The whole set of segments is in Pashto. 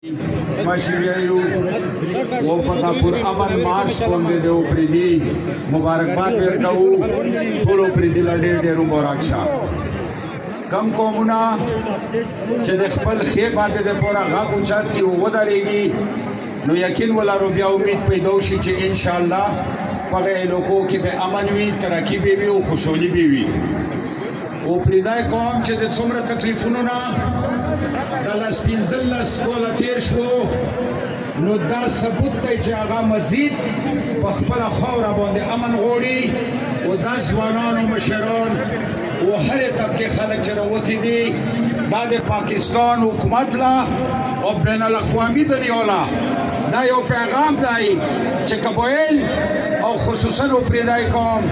مشریو و پتا پر امن مارش باندې دی او پریدي مبارکباد ورکوو ټولو پریدي له ډېر ډېر مبارک شه کم قومونه چې د خپل ښې باندې د پوره غږ اوچت کړي او ودرېږي نو یقین ولرو بیا امید پیدا وشي چې انشاءالله په هغه علاقو کې به امن وي ترقي به وي او خوشحالي به وي او پریدای قوم چې د څومره تکلیفونو نه د لس پنځلس کاله تېر شو نو دا ثبوت دی چې هغه مزید په خپله خاوره باندې امن غواړي او دا ځوانان او مشران او هرې طبقې خلک چې راوتي دي دا د پاکستان حکومت له او بین الاقوامي دنیا له دا یو پیغام دی چې قبایل او خصوصا پریدای قوم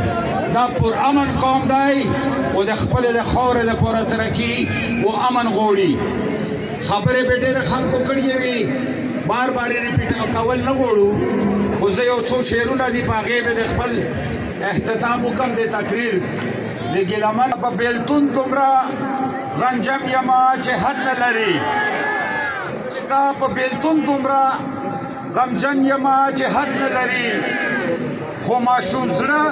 دا پر امن قوم دی او د خپلې د خاورې دپاره ترقي او امن غواړي خبرې به ډېر خلکو کړې وي بار بار یې ریپیټ کول نه غواړو خو زه یو څو شعرونه دي په هغې به د خپل اختتام وکړم د تقریر د ګیلمن په بیلتون دومره غنجم یمه چې حد نه لري ستا په بیلتون دومره غمجن یمه چې حد نه لري خو ماشوم زړه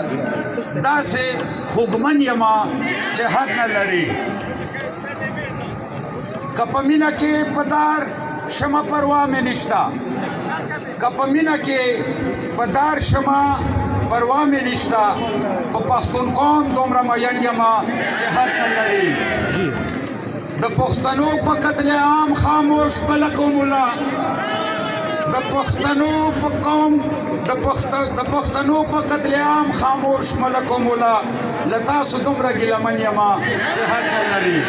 داسې خوږمن یمه چې حد نه لري که په مینه کې په دار شمه پروا مې نشته که په مینه کې په دار شمه پروا مې نشته په پښتون قوم دومره مین یمه چې حد نه لري د پښتنو په قتل عام خاموش ملکو مولا د پښتنو په قوم د پښتنو په قتل عام خاموش ملکو مولا له تاسو دومره ګیلمن یمه چې حد نه لري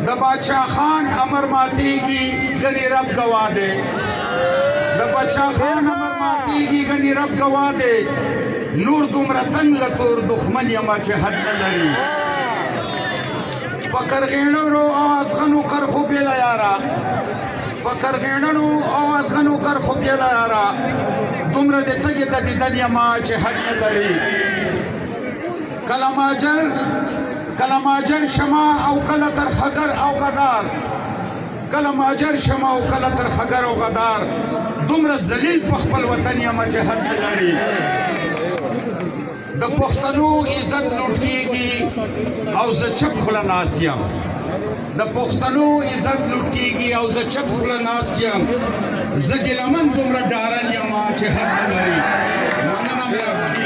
د باچا خان امر ماتیږي ګنې رب ګواه دی د باچا خان امر ماتیږي ګنې رب ګواه دی نور دومره تنګ له تور دښمن یمه چې حد نه لري په کرغېړنو اوازغنو کرښو بېله یاره په کرغېړنو اوازغنو کرښو بېله یاره دومره د تږې د دیدن یمه چې حد نه لري کله ماجر شمه او کله ترخګر او غدار کله ماجر شمه او کله ترخګر او غدار دومره ذلیل په خپل وطن یمه چې حد نه لري د پښتنو عزت لوټ کېږي او زه چپ خوله ناست یم د پښتنو عزت لوټ کېږي او زه چپ خوله ناست یم زه ګیلمن دومره ډارن یمه چې حد نه لري مننه مهرباني